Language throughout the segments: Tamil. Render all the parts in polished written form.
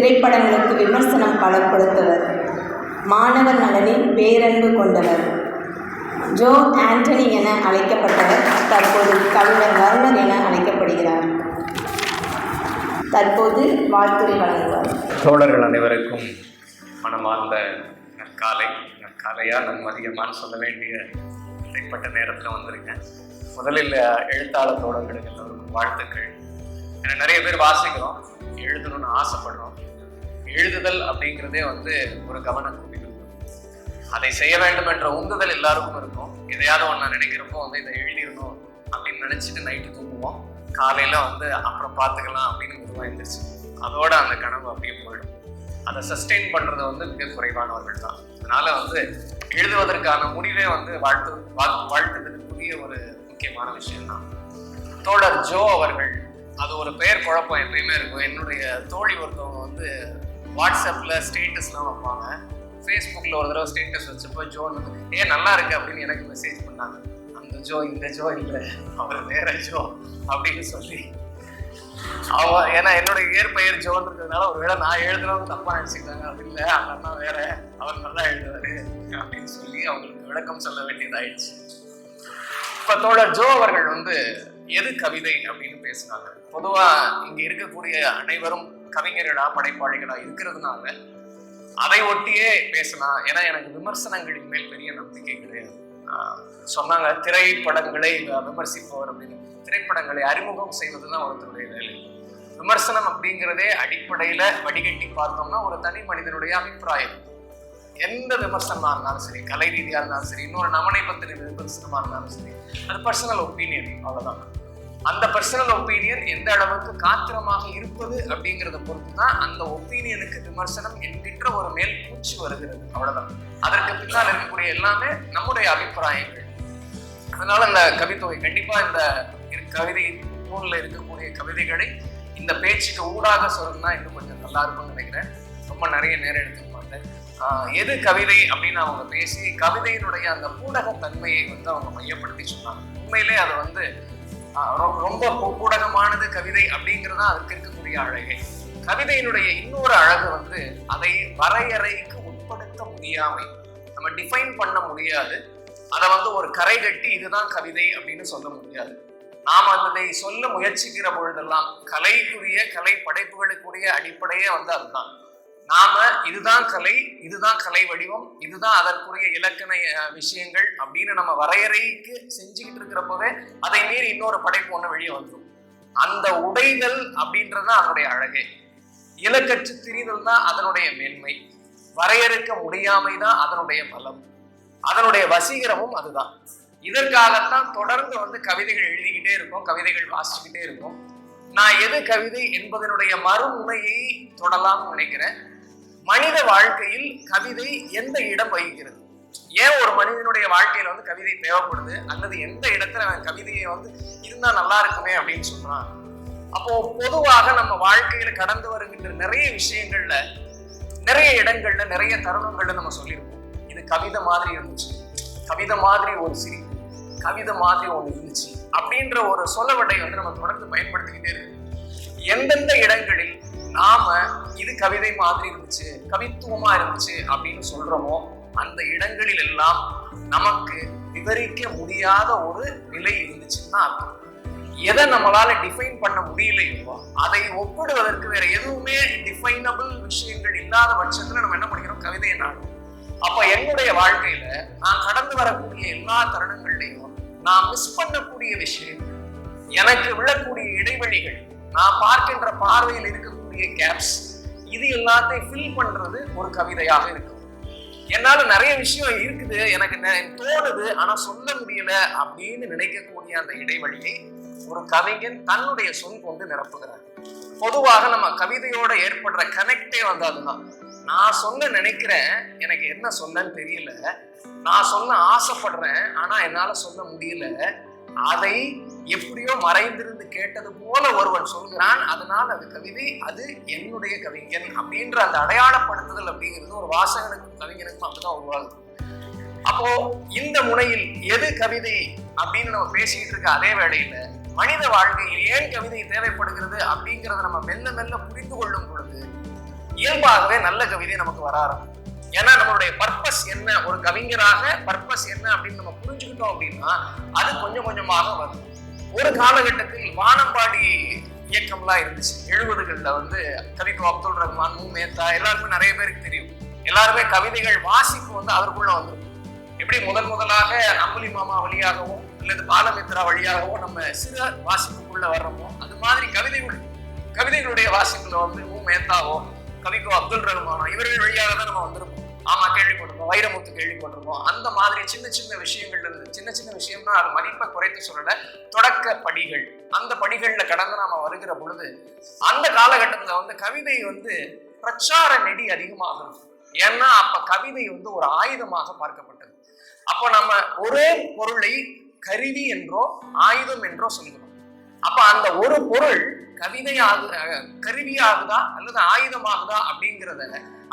திரைப்படங்களுக்கு விமர்சனம் பல கொடுத்தவர். மாணவர் நலனில் பேரன்பு கொண்டவர். ஜோ ஆண்டனி என அழைக்கப்பட்டவர் தற்போது கவிஞர் வருணர் என அழைக்கப்படுகிறார். தற்போது வாழ்த்துரை வழங்குவார். தோழர்கள் அனைவருக்கும் மனமார்ந்த நற்காலையா நன்மதியமான்னு சொல்ல வேண்டிய இடைப்பட்ட நேரத்தில் வந்திருக்கேன். முதலில் எழுத்தாளர் தோழர்களுக்கு எல்லோருக்கும் வாழ்த்துக்கள். ஏன்னா நிறைய பேர் வாசிக்கிறோம், எழுதணும்னு ஆசைப்படுறோம். எழுதுதல் அப்படிங்கிறதே ஒரு கவனம் குவிக்கும். அதை செய்ய வேண்டும் என்ற உந்துதல் எல்லாருக்கும் இருக்கும். எதையாவது ஒன்று நினைக்கிறப்போ இதை எழுதிடணும் அப்படின்னு நினைச்சிட்டு நைட்டு தூங்குவோம். காலையில அப்புறம் பார்த்துக்கலாம் அப்படின்னு மெதுவாக எழுந்திரிச்சு அதோட அந்த கனவு அப்படியே போயிடும். அதை சஸ்டெயின் பண்றது மிக குறைவானவர்கள் தான். அதனால எழுதுவதற்கான முடிவே வாழ்த்துறதுக்குரிய ஒரு முக்கியமான விஷயம் தான். தோழர் ஜோ அவர்கள், அது ஒரு பெயர் குழப்பம் எப்பயுமே இருக்கும். என்னுடைய தோழி ஒருத்தவங்க வாட்ஸ்அப்ல ஸ்டேட்டஸ்லாம் வைப்பாங்க. ஃபேஸ்புக்கில் ஒரு தடவை ஸ்டேட்டஸ் வச்சப்போ ஜோன்னு நல்லா இருக்கு அப்படின்னு எனக்கு மெசேஜ் பண்ணாங்க. அந்த ஜோ இந்த ஜோ இல்லை, அவர் வேற ஜோ அப்படின்னு சொல்லி ஏன்னா என்னுடைய இயற்பெயர் ஜோன்றதுனால ஒருவேளை நான் எழுதுறவங்க தப்பா நினைச்சுக்கிட்டாங்க. அப்படி இல்லை, அந்த அண்ணா வேற, அவர் நல்லா எழுதுவாரு அப்படின்னு சொல்லி அவங்களுக்கு விளக்கம் சொல்ல வேண்டியதாயிடுச்சு. இப்ப தோழர் ஜோ அவர்கள் எது கவிதை அப்படின்னு பேசுனாங்க. பொதுவா இங்க இருக்கக்கூடிய அனைவரும் கவிஞர்களா படைப்பாளிகளா இருக்கிறதுனால அதை ஒட்டியே பேசலாம். ஏன்னா எனக்கு விமர்சனங்களின் மேல் பெரிய நம்பிக்கை கிடையாது. சொன்னாங்க திரைப்படங்களை விமர்சிப்பவர் அப்படின்னு. திரைப்படங்களை அறிமுகம் செய்வதுதான் ஒருத்தருடைய வேலை. விமர்சனம் அப்படிங்கிறதே அடிப்படையில வடிகட்டி பார்த்தோம்னா ஒரு தனி மனிதனுடைய அபிப்பிராயம். எந்த விமர்சனமா இருந்தாலும் சரி, கலை ரீதியா இருந்தாலும் சரி, இன்னொரு நவனை பத்தின விமர்சனமா இருந்தாலும் சரி, அது பர்சனல் ஒப்பீனியன், அவ்வளவுதான். அந்த பர்சனல் ஒப்பீனியன் எந்த அளவுக்கு காத்திரமாக இருப்பது அப்படிங்கிறத பொறுத்து தான் அந்த ஒப்பீனியனுக்கு விமர்சனம் என்கின்ற ஒரு மேல் பூச்சி வருகிறது, அவ்வளவுதான். அதற்கு பின்னால் இருக்கக்கூடிய எல்லாமே நம்முடைய அபிப்பிராயங்கள். அதனால இந்த கவித்தொகை கண்டிப்பா இந்த கவிதை நூல்ல இருக்கக்கூடிய கவிதைகளை இந்த பேச்சுக்கு ஊடாக சொல்லணும்னா இன்னும் கொஞ்சம் நல்லா இருக்கும்னு நினைக்கிறேன். ரொம்ப நிறைய நேரம் எடுத்துக்க மாட்டேன். எது கவிதை அப்படின்னு அவங்க பேசி கவிதையினுடைய அந்த ஊடகத்தன்மையை அவங்க மையப்படுத்தி சொன்னாங்க. உண்மையிலே அது ரொம்ப ஊடகமானது கவிதை அப்படிங்கிறதா அதுக்கு இருக்கக்கூடிய அழகே. கவிதையினுடைய இன்னொரு அழகு அதை வரையறைக்கு உட்படுத்த முடியாமை, நம்ம டிஃபைன் பண்ண முடியாது. அதை ஒரு கரை கட்டி இதுதான் கவிதை அப்படின்னு சொல்ல முடியாது. நாம் அதை சொல்ல முயற்சிக்கிற பொழுதெல்லாம் கலைக்குரிய கலை படைப்புகளுக்குரிய அடிப்படையே அதுதான். நாம இதுதான் கலை, இதுதான் கலை வடிவம், இதுதான் அதற்குரிய இலக்கண விஷயங்கள் அப்படின்னு நம்ம வரையறைக்கு செஞ்சுக்கிட்டு இருக்கிறப்பவே அதை மீறி இன்னொரு படைப்பு ஒண்ணு வெளியே வந்துடும். அந்த உடைதல் அப்படின்றதுதான் அதனுடைய அழகே. இலக்கற்று திரிதல் தான் அதனுடைய மேன்மை. வரையறுக்க முடியாமை தான் அதனுடைய பலம், அதனுடைய வசீகரமும் அதுதான். இதற்காகத்தான் தொடர்ந்து கவிதைகள் எழுதிக்கிட்டே இருக்கும், கவிதைகள் வாசிச்சுக்கிட்டே இருக்கும். நான் எது கவிதை என்பதனுடைய மறுமுனையை தொடலாம்னு நினைக்கிறேன். மனித வாழ்க்கையில் கவிதை எந்த இடம் வகிக்கிறது, ஏன் ஒரு மனிதனுடைய வாழ்க்கையில கவிதை தேவைப்படுது, அல்லது எந்த இடத்துல அவன் கவிதையை இருந்தா நல்லா இருக்குமே அப்படின்னு சொல்றான். அப்போ பொதுவாக நம்ம வாழ்க்கையில கடந்து வருகின்ற நிறைய விஷயங்கள்ல, நிறைய இடங்கள்ல, நிறைய தருணங்கள்ல நம்ம சொல்லியிருப்போம், இது கவிதை மாதிரி இருந்துச்சு, கவிதை மாதிரி ஒரு சிரிப்பு, கவிதை மாதிரி ஒண்ணு இருந்துச்சு அப்படின்ற ஒரு சொலவடை நம்ம தொடர்ந்து பயன்படுத்திக்கிட்டே இருக்கு. எந்தெந்த இடங்களில் நாம இது கவிதை மாதிரி இருந்துச்சு, கவித்துவமா இருந்துச்சு அப்படின்னு சொல்றோமோ அந்த இடங்களில் எல்லாம் நமக்கு விவரிக்க முடியாத ஒரு நிலை இருந்துச்சுன்னா அர்த்தம். எதை நம்மளால டிஃபைன் பண்ண முடியலையோ அதை ஒப்பிடுவதற்கு வேற எதுவுமே டிஃபைனபிள் விஷயங்கள் இல்லாத பட்சத்துல நம்ம என்ன பண்ணிக்கிறோம், கவிதையை நாடும். அப்ப என்னுடைய வாழ்க்கையில நான் கடந்து வரக்கூடிய எல்லா தருணங்கள்லையும் நான் மிஸ் பண்ணக்கூடிய விஷயங்கள், எனக்கு விழக்கூடிய இடைவெளிகள், நான் பார்க்கின்ற பார்வையில் இருக்கக்கூடிய கேப்ஸ், இது எல்லாத்தையும் ஃபில் பண்றது ஒரு கவிதையாக இருக்கும். என்னால நிறைய விஷயம் இருக்குது, எனக்கு தோணுது, ஆனா சொல்ல முடியல அப்படின்னு நினைக்கக்கூடிய அந்த இடைவெளியை ஒரு கவிஞன் தன்னுடைய சொல் கொண்டு நிரப்புகிறார். பொதுவாக நம்ம கவிதையோட ஏற்படுற கனெக்டே அதுதான். நான் சொல்ல நினைக்கிறேன், எனக்கு என்ன சொல்லன்னு தெரியல, நான் சொல்ல ஆசைப்படுறேன், ஆனா என்னால சொல்ல முடியல, அதை எப்படியோ மறைந்திருந்து கேட்டது போல ஒருவன் சொல்கிறான், அதனால் அது கவிதை, அது என்னுடைய கவிஞன் அப்படின்ற அந்த அடையாளப்படுத்துதல் அப்படிங்கிறது ஒரு வாசகனுக்கும் கவிஞனுக்கும் அப்படிதான் உருவாகுது. அப்போ இந்த முனையில் எது கவிதை அப்படின்னு நம்ம பேசிக்கிட்டு இருக்க அதே வேளையில மனித வாழ்க்கையில் ஏன் கவிதை தேவைப்படுகிறது அப்படிங்கிறத நம்ம மெல்ல மெல்ல புரிந்து கொள்ளும் பொழுது இயல்பாகவே நல்ல கவிதை நமக்கு வர ஆரம்பிக்கும். ஏன்னா நம்மளுடைய பர்பஸ் என்ன, ஒரு கவிஞராக பர்பஸ் என்ன அப்படின்னு நம்ம புரிஞ்சுக்கிட்டோம் அப்படின்னா அது கொஞ்சம் கொஞ்சமாக வரும். ஒரு காலகட்டத்தில் வானம்பாடி இயக்கம்லாம் இருந்துச்சு 70களில். வந்து கவிக்கோ அப்துல் ரஹ்மான், மேத்தா எல்லாருமே நிறைய பேருக்கு தெரியும். எல்லாருமே கவிதைகள் வாசிப்பு வந்து அதற்குள்ள வந்துருக்கும். எப்படி முதலாக அம்புலி மாமா வழியாகவும் அல்லது பாலமித்ரா வழியாகவும் நம்ம சிறு வாசிப்புக்குள்ள வர்றோமோ, அது மாதிரி கவிதைகளுடைய வாசிப்புல வந்து மேத்தாவோ கவிக்கோ அப்துல் ரஹ்மானோ இவர்கள் வழியாக தான் நம்ம வந்திருப்போம். ஆமா, கேள்விப்பட்டிருக்கோம். வைரமுத்து கேள்விப்பட்டிருக்கோம். அந்த மாதிரி சின்ன சின்ன விஷயங்கள்ல இருந்து, சின்ன விஷயம்னா அது மதிப்பை குறைத்து சொல்லல, தொடக்க படிகள், அந்த படிகள்ல கடந்து நாம வருகிற பொழுது அந்த காலகட்டத்துல வந்து கவிதை வந்து பிரச்சார நெடி அதிகமாக இருக்கும். ஏன்னா அப்ப கவிதை வந்து ஒரு ஆயுதமாக பார்க்கப்பட்டது. அப்போ நம்ம ஒரே பொருளை கருவி என்றோ ஆயுதம் என்றோ சொல்கிறோம். அப்ப அந்த ஒரு பொருள் கருவியாகுதா அல்லது ஆயுதமாகுதா அப்படிங்கிறத,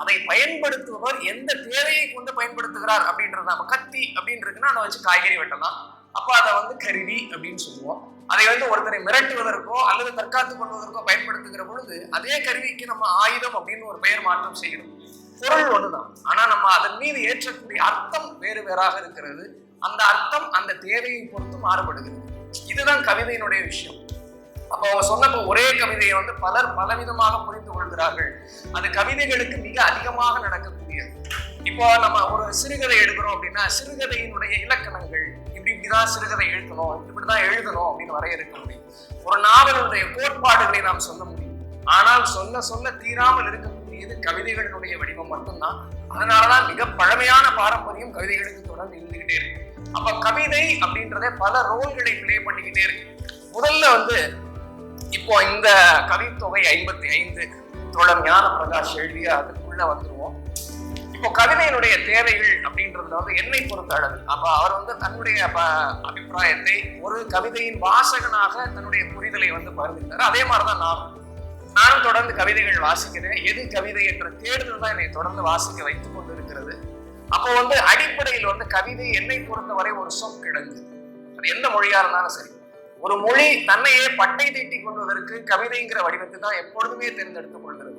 அதை பயன்படுத்துபவர் எந்த தேவையை கொண்டு பயன்படுத்துகிறார் அப்படின்றத, நம்ம கத்தி அப்படின்னு இருக்குன்னா அதை வச்சு காய்கறி வெட்டலாம், அப்ப அதை வந்து கருவி அப்படின்னு சொல்லுவோம். அதை வந்து ஒருத்தரை மிரட்டுவதற்கோ அல்லது தற்காத்து கொள்வதற்கோ பயன்படுத்துகிற பொழுது அதே கருவிக்கு நம்ம ஆயுதம் அப்படின்னு ஒரு பெயர் மாற்றம் செய்கிறோம். பொருள் ஒண்ணுதான், ஆனா நம்ம அதன் மீது ஏற்றக்கூடிய அர்த்தம் வேறாக இருக்கிறது. அந்த அர்த்தம் அந்த தேவையை பொறுத்து மாறுபடுகிறது. இதுதான் கவிதையினுடைய விஷயம். அப்போ அவங்க சொன்னப்போ ஒரே கவிதையை வந்து பலர் பலவிதமாக புரிந்து கொள்கிறார்கள். அது கவிதைகளுக்கு மிக அதிகமாக நடக்கக்கூடியது. இப்போ நம்ம ஒரு சிறுகதை எழுதுறோம் அப்படின்னா சிறுகதையினுடைய இலக்கணங்கள் இப்படிதான் சிறுகதை எழுதணும், இப்படிதான் எழுதணும் அப்படின்னு வரையறுக்க முடியும். ஒரு நாவலுடைய கோட்பாடுகளை நாம் சொல்ல முடியும். ஆனால் சொல்ல தீராமல் இருக்கக்கூடியது கவிதைகளினுடைய வடிவம் மட்டும்தான். அதனாலதான் மிக பழமையான பாரம்பரியம் கவிதைகளுக்கு தொடர்ந்து இருந்துகிட்டே இருக்கு. அப்ப கவிதை அப்படின்றத பல ரோல்களை பிளே பண்ணிக்கிட்டே இருக்கு. முதல்ல வந்து இப்போ இந்த கவித்தொகை 55 தோழர் ஞான பிரகாஷ் எழுதிய அதுக்குள்ள வந்துருவோம். இப்போ கவிதையினுடைய தேவைகள் அப்படின்றதுல வந்து என்னை பொறுத்த அளவு அப்ப அவர் வந்து தன்னுடைய அபிப்பிராயத்தை ஒரு கவிதையின் வாசகனாக தன்னுடைய புரிதலை வந்து பகிர்ந்துட்டாரு. அதே மாதிரிதான் நானும் தொடர்ந்து கவிதைகள் வாசிக்கிறேன். எது கவிதை என்ற தேடுதல் தான் என்னை தொடர்ந்து வாசிக்க வைத்துக் கொண்டு இருக்கிறது. அப்போ வந்து அடிப்படையில் வந்து கவிதை என்னை பொறுத்தவரை ஒரு சொற்கிடங்கு. அது எந்த மொழியா இருந்தாலும் சரி, ஒரு மொழி தன்னையே பட்டை தீட்டி கொள்வதற்கு கவிதைங்கிற வடிவத்தை தான் எப்பொழுதுமே தேர்ந்தெடுத்துக் கொள்கிறது.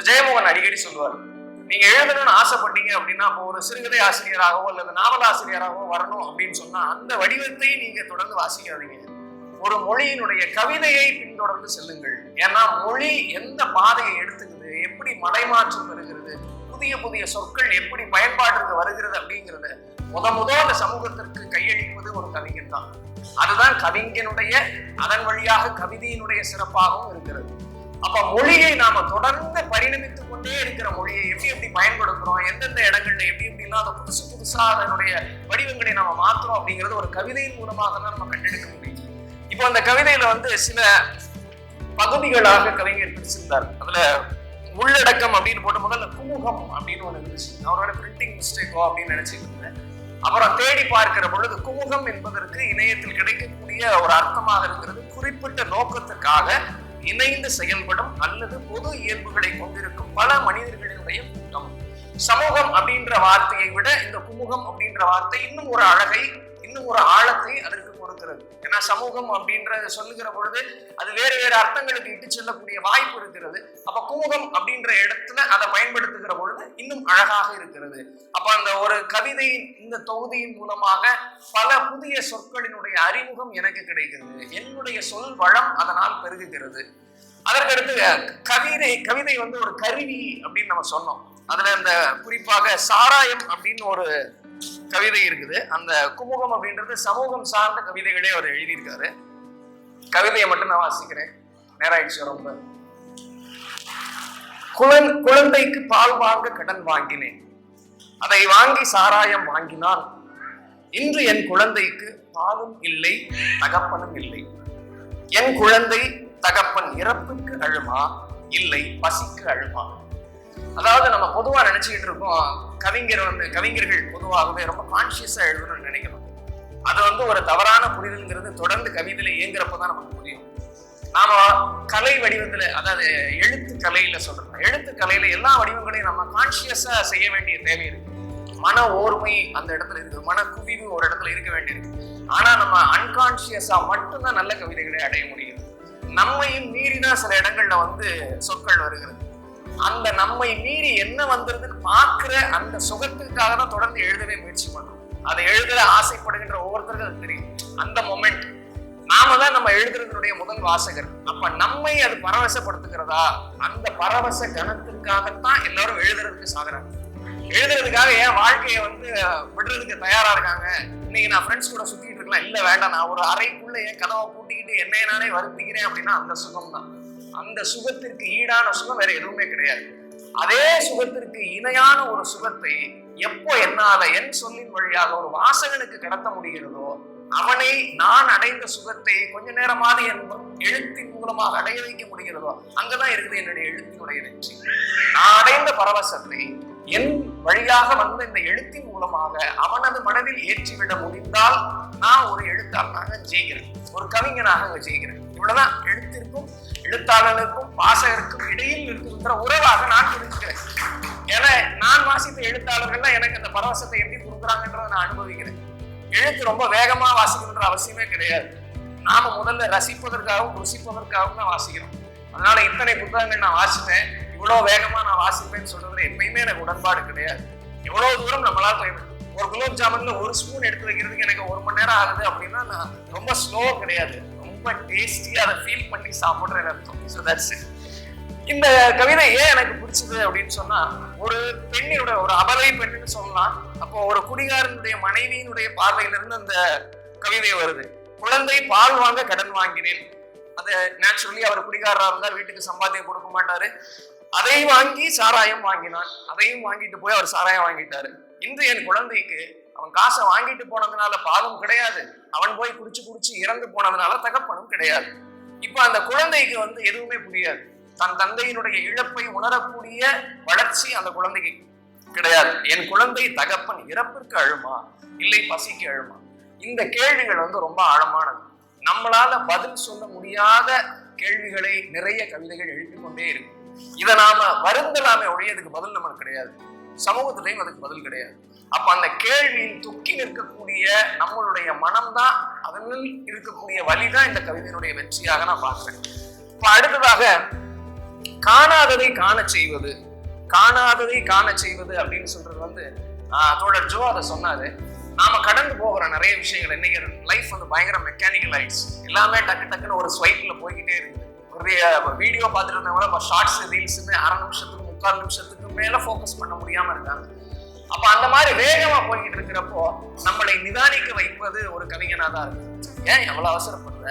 ஜெயமோகன் அடிக்கடி சொல்லுவார், நீங்க எழுதணும்னு ஆசைப்பட்டீங்க அப்படின்னா இப்போ ஒரு சிறுகதை ஆசிரியராகவோ அல்லது நாவல் ஆசிரியராகவோ வரணும் அப்படின்னு சொன்னா அந்த வடிவத்தை நீங்க தொடர்ந்து வாசிக்காதீங்க. ஒரு மொழியினுடைய கவிதையை பின்தொடர்ந்து செல்லுங்கள். ஏன்னா மொழி எந்த பாதையை எடுத்துக்குது, எப்படி மடைமாற்றம் வருகிறது, புதிய சொற்கள் எப்படி பயன்பாட்டிற்கு வருகிறது அப்படிங்கிறத முத அந்த சமூகத்திற்கு கையளிப்பது ஒரு கவிஞன் தான். அதுதான் கவிஞனுடைய, அதன் வழியாக கவிதையினுடைய சிறப்பாகவும் இருக்கிறது. அப்ப மொழியை நாம தொடர்ந்து பரிணமித்துக் கொண்டே இருக்கிற மொழியை எப்படி பயன்படுத்துறோம், எந்தெந்த இடங்கள்ல எப்படிலாம் அதை புதுசா அதனுடைய வடிவங்களை நாம மாத்துறோம் அப்படிங்கிறது ஒரு கவிதையின் மூலமாக தான் நம்ம கண்டெடுக்க முடியும். இப்போ அந்த கவிதையில வந்து சில பகுதிகளாக கவிஞர் பிரிச்சிருந்தார். அதுல உள்ளடக்கம் அப்படின்னு போட்டு முதல்ல குமுகம் அப்படின்னு ஒண்ணு இருந்துச்சு. அவரோட பிரிண்டிங் மிஸ்டேக்கோ அப்படின்னு நினைச்சுட்டு இருந்தேன். அப்புறம் தேடி பார்க்கிற பொழுது குமுகம் என்பதற்கு இணையத்தில் கிடைக்கக்கூடிய ஒரு அர்த்தமாக இருக்கிறது குறிப்பிட்ட நோக்கத்துக்காக இணைந்து செயல்படும் அல்லது பொது இயல்புகளை கொண்டிருக்கும் பல மனிதர்களினுடைய கூட்டம். சமூகம் அப்படின்ற வார்த்தையை விட இந்த குமுகம் அப்படின்ற வார்த்தை இன்னும் ஒரு அழகை, இன்னும் ஒரு ஆழத்தை அதற்கு கொடுக்கிறது. ஏன்னா சமூகம் அப்படின்றத சொல்லுகிற பொழுது அது வேறு அர்த்தங்களுக்கு இட்டு செல்லக்கூடிய வாய்ப்பு இருக்கிறது. அப்ப குமுகம் அப்படின்ற இடத்துல அதை பயன்படுத்துகிற பொழுது இன்னும் அழகாக இருக்கிறது. அப்ப அந்த ஒரு கவிதையின் இந்த தொகுதியின் மூலமாக பல புதிய சொற்களினுடைய அறிமுகம் எனக்கு கிடைக்கிறது. என்னுடைய சொல் வளம் அதனால் பெருகுகிறது. அதற்கடுத்து கவிதை வந்து ஒரு கருவி அப்படின்னு நம்ம சொன்னோம். அதுல இந்த குறிப்பாக சாராயம் அப்படின்னு ஒரு கவிதை இருக்குது. அந்த குமுகம் அப்படின்றது சமூகம் சார்ந்த கவிதைகளே அவர் எழுதியிருக்காரு. கவிதையை மட்டும் நான் வாசிக்கிறேன், நேராயிடுச்சு ரொம்ப. குழந்தைக்கு பால் வாங்க கடன் வாங்கினேன், அதை வாங்கி சாராயம் வாங்கினான். இன்று என் குழந்தைக்கு பாலும் இல்லை தகப்பனும் இல்லை. என் குழந்தை தகப்பன் இறப்புக்கு அழுமா இல்லை பசிக்கு அழுமா. அதாவது நம்ம பொதுவா நினைச்சுக்கிட்டு இருக்கோம் கவிஞர்கள் பொதுவாகவே ரொம்ப கான்சியஸா எழுதணும்னு நினைக்கணும். அது வந்து ஒரு தவறான புரிதல்ங்கிறது தொடர்ந்து கவிதையில இயங்குறப்பதான் நமக்கு புரியும். நாம கலை வடிவத்துல, அதாவது எழுத்து கலையில சொல்றோம், எழுத்து கலையில எல்லா வடிவங்களையும் நம்ம கான்சியஸா செய்ய வேண்டிய தேவை இருக்கு. மன ஓர்மை அந்த இடத்துல இருக்கு, மன குவிவு ஒரு இடத்துல இருக்க வேண்டியிருக்கு. ஆனா நம்ம அன்கான்சியஸா மட்டும்தான் நல்ல கவிதைகளை அடைய முடியும். நம்மையும் மீறிதான் சில இடங்கள்ல வந்து சொற்கள் வருகிறது. அந்த நம்மை மீறி என்ன வந்துருதுன்னு பார்க்கிற அந்த சுகத்துக்காக தான் தொடர்ந்து எழுதவே முயற்சி பண்றோம். அதை எழுத ஆசைப்படுகின்ற ஒவ்வொருத்தருக்கும் அது தெரியும். அந்த மொமெண்ட் நாம தான் நம்ம எழுதுறதுடைய முதல் வாசகர். அப்ப நம்மை அது பரவசப்படுத்துகிறதா? அந்த பரவச கணத்திற்காகத்தான் எல்லாரும் எழுதுறதுக்கு சாகுறாங்க. எழுதுறதுக்காக என் வாழ்க்கையை விடுறதுக்கு தயாரா இருக்காங்க. இன்னைக்கு நான் ஃப்ரெண்ட்ஸ் கூட சுத்திட்டு இருக்கலாம், இல்ல வேண்டாம் நான் ஒரு அறைக்குள்ள என் கதவை பூட்டிக்கிட்டு என்னைய நானே வருத்திக்கிறேன் அப்படின்னா அந்த சுகம் தான். அந்த சுகத்திற்கு ஈடான சுகம் வேற எதுவுமே கிடையாது. அதே சுகத்திற்கு இணையான ஒரு சுகத்தை எப்போ என்னால என் சொல்லின் வழியாக ஒரு வாசகனுக்கு கடத்த முடிகிறதோ, அவனை நான் அடைந்த சுகத்தை கொஞ்ச நேரமாவது என் எழுத்தின் மூலமாக அடைய வைக்க முடிகிறதோ, அங்கதான் இருக்குது என்னுடைய எழுத்தினுடைய வெற்றி. நான் அடைந்த பரவசத்தை என் வழியாக வந்த இந்த எழுத்தின் மூலமாக அவனது மனதில் ஏற்றிவிட முடிந்தால் நான் ஒரு எழுத்தாளனாக ஜெயிக்கிறேன், ஒரு கவிஞனாக ஜெயிக்கிறேன். இவ்வளவுதான் எழுத்திற்கும் எழுத்தாளனுக்கும் வாசகருக்கும் இடையில் இருக்கின்ற உறவாக நான் இருக்கிறேன். ஏன்னா நான் வாசித்த எழுத்தாளர்கள்லாம் எனக்கு அந்த பரவசத்தை எப்படி கொடுக்குறாங்கன்றதை நான் அனுபவிக்கிறேன். எழுத்து ரொம்ப வேகமா வாசிக்கணுன்ற அவசியமே கிடையாது. நாம முதல்ல ரசிப்பதற்காகவும் ருசிப்பதற்காகவும் தான் வாசிக்கிறோம். அதனால இத்தனை புத்தகங்கள் நான் வாசிப்பேன், இவ்வளவு வேகமா நான் வாசிப்பேன்னு சொல்றதுல எப்பயுமே எனக்கு உடன்பாடு கிடையாது. எவ்வளவு தூரம் நம்மளால ஒரு குலோப் ஜாமுன்ல ஒரு ஸ்பூன் எடுத்து வைக்கிறதுக்கு எனக்கு 1 மணி நேரம் ஆகுது அப்படின்னா நான் ரொம்ப ஸ்லோ கிடையாது, ரொம்ப டேஸ்டியா அதை ஃபீல் பண்ணி சாப்பிடுறேன் அர்த்தம். So that's it. இந்த கவிதை ஏன் எனக்கு பிடிச்சது அப்படின்னு சொன்னா, ஒரு பெண்ணினுடைய ஒரு அபலை பெண்ணுன்னு சொல்லலாம். அப்போ ஒரு குடிகாரனுடைய மனைவியினுடைய பார்வையிலிருந்து அந்த கவிதை வருது. குழந்தை பால் வாங்க கடன் வாங்கினேன். அது நேச்சுரலி அவர் குடிகாரராக இருந்தார், வீட்டுக்கு சம்பாத்தியம் கொடுக்க மாட்டாரு. அதை வாங்கி சாராயம் வாங்கினான். அதையும் வாங்கிட்டு போய் அவர் சாராயம் வாங்கிட்டாரு. இன்று என் குழந்தைக்கு அவன் காசை வாங்கிட்டு போனதுனால பாலும் கிடையாது, அவன் போய் குடிச்சு இறந்து போனதுனால தகப்பனும் கிடையாது. இப்ப அந்த குழந்தைக்கு எதுவுமே புரியாது. தன் தந்தையினுடைய இழப்பை உணரக்கூடிய வளர்ச்சி அந்த குழந்தைக்கு கிடையாது. என் குழந்தை தகப்பன் இறப்பிற்கு அழுமா இல்லை பசிக்கு அழுமா? இந்த கேள்விகள் ரொம்ப ஆழமானது. நம்மளால பதில் சொல்ல முடியாத கேள்விகளை நிறைய கவிதைகள் எழுப்பிக் கொண்டே இருக்கு. இதை நாம வருந்தலாமே ஒழிய அதுக்கு பதில் நமக்கு கிடையாது. சமூகத்திலையும் அதுக்கு பதில் கிடையாது. அப்ப அந்த கேள்வியில் தொக்கி நிற்கக்கூடிய நம்மளுடைய மனம்தான், அதனில் இருக்கக்கூடிய வழிதான் இந்த கவிதையினுடைய வெற்றியாக நான் பார்க்கிறேன். இப்ப அடுத்ததாக காணாததை காண செய்வது. காணாததை காண செய்வது அப்படின்னு சொல்றது தோழர் ஜோ அதை சொன்னாரு. நாம கடந்து போகிற நிறைய விஷயங்கள், இன்னைக்கு லைஃப் பயங்கர மெக்கானிக்கல் ஆயிடுச்சு. எல்லாமே டக்கு டக்குன்னு ஒரு ஸ்வைப்ல போய்கிட்டே இருக்குது. ஒரு வீடியோ பார்த்துட்டு இருந்தவங்க ஷார்ட்ஸ் ரீல்ஸ்ன்னு 1/2 நிமிஷத்துக்கு 3/4 நிமிஷத்துக்கு மேல ஃபோக்கஸ் பண்ண முடியாம இருக்காங்க. அப்ப அந்த மாதிரி வேகமா போய்கிட்டு இருக்கிறப்போ நம்மளை நிதானிக்க வைப்பது ஒரு கவிஞனா தான் இருக்கு. ஏன் எவ்வளவு அவசரப்படுற,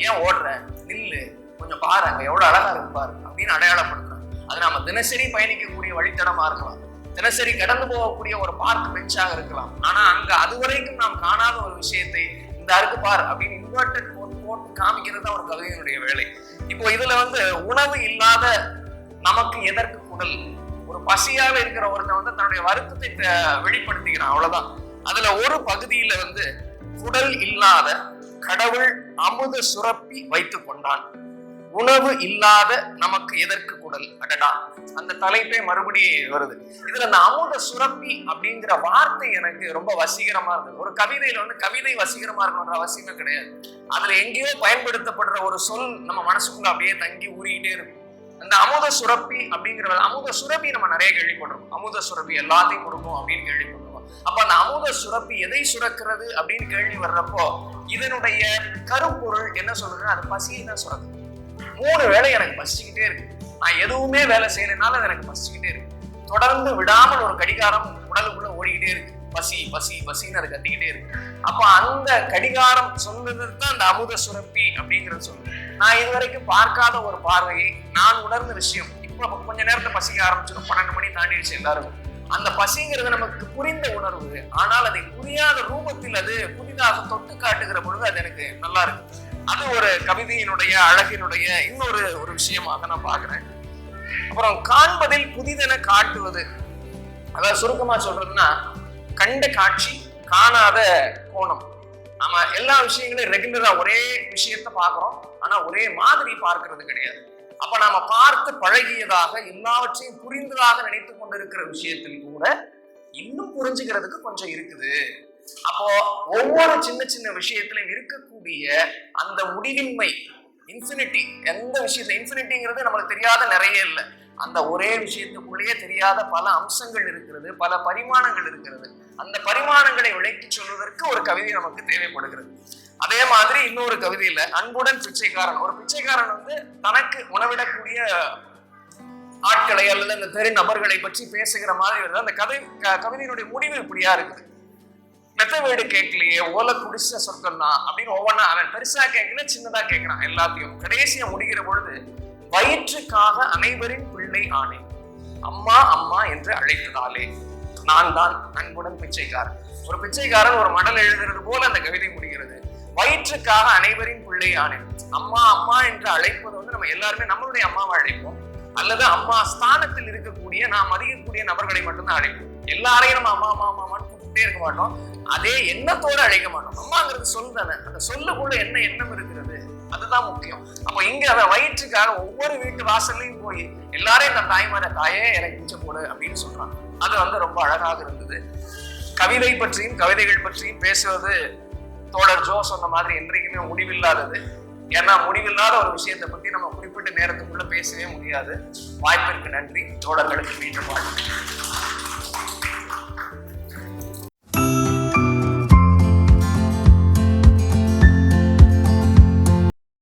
ஏன் ஓடுற, நில்லு, கொஞ்சம் பாரு, அங்க எவ்வளவு அழகா இருக்கு பாரு அப்படின்னு அடையாளப்படுத்துறோம். அது நாம தினசரி பயணிக்கக்கூடிய வழித்தடமா இருக்கலாம், தினசரி கடந்து போகக்கூடிய ஒரு பார்க் பெஞ்சாக இருக்கலாம். ஆனா அங்க அதுவரைக்கும் நாம் காணாத ஒரு விஷயத்தை இந்த அருக்கு பார் அப்படின்னு இன்வெர்டட் போட்டு காமிக்கிறது தான் ஒரு கவிதையினுடைய வேலை. இப்போ இதுல உணவு இல்லாத நமக்கு எதற்கு குடல்? ஒரு பசியால இருக்கிற ஒருத்தன் தன்னுடைய வருத்தத்தை வெளிப்படுத்திக்கிறான், அவ்வளவுதான். அதுல ஒரு பகுதியில குடல் இல்லாத கடவுள் அமுத சுரப்பி வைத்துக் கொண்டான், உணவு இல்லாத நமக்கு எதற்கு குடல்? அடடா, அந்த தலைப்பே மறுபடியும் வருது. இதுல அந்த அமுத சுரப்பி அப்படிங்கிற வார்த்தை எனக்கு ரொம்ப வசீகரமா இருந்தது. ஒரு கவிதையில கவிதை வசீகரமா இருக்கணும்ன்ற அவசியமே கிடையாது. அதுல எங்கேயோ பயன்படுத்தப்படுற ஒரு சொல் நம்ம மனசுக்குள்ள அப்படியே தங்கி ஊறிக்கிட்டே இருக்கும். அந்த அமுத சுரப்பி அப்படிங்கிற அமுத சுரப்பி நம்ம நிறைய கேள்விப்படுறோம். அமுத சுரப்பி எல்லாத்தையும் கொடுக்கும் அப்படின்னு கேள்விப்படுறோம். அப்ப அந்த அமுத சுரப்பி எதை சுரக்கிறது அப்படின்னு கேள்வி வர்றப்போ இதனுடைய கருப்பொருள் என்ன சொல்றதுன்னா, அது பசியை தான் சுரக்குது. 3 வேளை எனக்கு பசிச்சுக்கிட்டே இருக்கு, நான் எதுவுமே வேலை செய்யறதுனால அது எனக்கு பசிச்சுக்கிட்டே இருக்கு. தொடர்ந்து விடாமல் ஒரு கடிகாரம் உடலுக்குள்ள ஓடிக்கிட்டே இருக்கு, பசி பசி பசின்னு அது கத்திக்கிட்டே இருக்கு. அப்ப அந்த கடிகாரம் சொல்லுறது தான் அந்த அமுத சுரப்பி அப்படிங்கிறது சொல்லுது. நான் இதுவரைக்கும் பார்க்காத ஒரு பார்வையை நான் உணர்ந்த விஷயம் இப்ப கொஞ்ச நேரத்தை பசிக்க ஆரம்பிச்சிடும். 12 மணி தாண்டிடுச்சு எல்லாருக்கும். அந்த பசிங்கிறது நமக்கு புரிந்த உணர்வு, ஆனால் அதை புரியாத ரூபத்தில் அது புதிதாக தொட்டு காட்டுகிற பொழுது அது எனக்கு நல்லா இருக்கு. அது ஒரு கவிதையினுடைய அழகினுடைய இன்னொரு விஷயமாக நான் பாக்குறேன். அப்புறம் காண்பதில் புதிதென காட்டுவது, அதாவது சுருக்கமா சொல்றதுன்னா, கண்ட காட்சி காணாத கோணம். நம்ம எல்லா விஷயங்களையும் ரெகுலரா ஒரே விஷயத்த பாக்குறோம், ஆனா ஒரே மாதிரி பார்க்கறது கிடையாது. அப்ப நாம பார்த்து பழகியதாக எல்லாவற்றையும் புரிந்ததாக நினைத்து கொண்டிருக்கிற விஷயத்தில் கூட இன்னும் புரிஞ்சுக்கிறதுக்கு கொஞ்சம் இருக்குது. அப்போ ஒவ்வொரு சின்ன சின்ன விஷயத்திலும் இருக்கக்கூடிய அந்த முடிவின்மை, இன்ஃபினிட்டி, எந்த விஷயத்துல இன்ஃபினிட்டிங்கிறது நம்மளுக்கு தெரியாத நிறைய இல்லை. அந்த ஒரே விஷயத்துக்குள்ளேயே தெரியாத பல அம்சங்கள் இருக்கிறது, பல பரிமாணங்கள் இருக்கிறது. அந்த பரிமாணங்களை விளக்கி சொல்வதற்கு ஒரு கவிதை நமக்கு தேவைப்படுகிறது. அதே மாதிரி இன்னொரு கவிதையில அன்புடன் பிச்சைக்காரன், ஒரு பிச்சைக்காரன் வந்து தனக்கு உணவிடக்கூடிய ஆட்களை அல்லது அந்த தெரு நபர்களை பற்றி பேசுகிற மாதிரி வருது. அந்த கவிதையினுடைய முடிவு இப்படியா இருக்குது. மெத்த வீடு கேட்கலையே, ஓலை குடிச சொர்க்கம் தான் அப்படின்னு ஒவ்வொன்னா அவன் பெருசா கேட்கல, சின்னதா கேட்கிறான் எல்லாத்தையும். கடைசியா முடிகிற பொழுது, வயிற்றுக்காக அனைவரின் பிள்ளை ஆனேன், அம்மா அம்மா என்று அழைத்ததாலே நான் தான் அன்புடன் பிச்சைக்காரன். ஒரு பிச்சைக்காரன் ஒரு மடல் எழுதுறது போல அந்த கவிதை முடிகிறது. வயிற்றுக்காக அனைவரின் பிள்ளை ஆனேன். அம்மா அம்மா என்று அழைப்பது வந்து நம்ம எல்லாருமே நம்மளுடைய அம்மாவை அழைப்போம், அல்லது அம்மா ஸ்தானத்தில் இருக்கக்கூடிய நாம் மதிக்கக்கூடிய நபர்களை மட்டும்தான் அழைப்போம். எல்லாரையும் நம்ம அம்மா அம்மா அம்மான்னு கூப்பிட்டே இருக்க மாட்டோம், அதே எண்ணத்தோடு அழைக்க மாட்டோம். அம்மாங்கிறது சொல் தானே, அந்த சொல்லுக்குள்ள என்ன எண்ணம் இருக்கிறது அதுதான் முக்கியம். அப்போ இங்க அவன் வயிற்றுக்காக ஒவ்வொரு வீட்டு வாசல்லையும் போய் எல்லாரையும் தன் தாய்மார தாயே எனக்கு பிச்சை போடு அப்படின்னு சொல்றான். அது வந்து ரொம்ப அழகாக இருந்தது. கவிதை பற்றியும் கவிதைகள் பற்றியும் பேசுவது தோழர் ஜோ சொன்ன மாதிரி என்றைக்குமே முடிவில்லாதது. ஏன்னா முடிவில்லாத ஒரு விஷயத்தை பற்றி நம்ம குறிப்பிட்ட நேரத்துக்குள்ள பேசவே முடியாது. வாய்ப்பிற்கு நன்றி. தோழர்களுக்கு மீண்டும் வாழ்த்து.